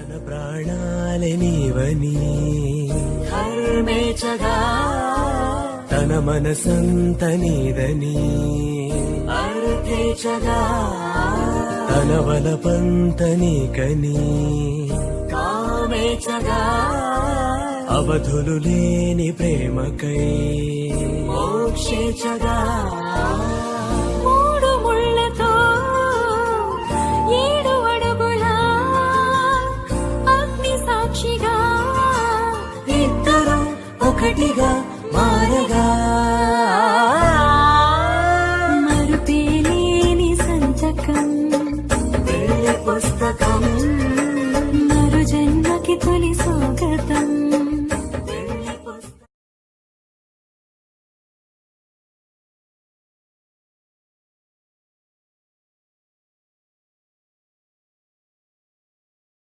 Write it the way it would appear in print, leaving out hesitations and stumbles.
తన ప్రాణాలే నీవని హర్మేచగా తన మనసంత నీదని అర్థేచగా తన వలపంత నీకని కామేచగా అవధులు లేని ప్రేమకై మోక్షేచగా మూడు ముళ్ళతో 7 అడుగుల అగ్ని సాక్షిగా ఇద్దరం ఒకటిగా మారగా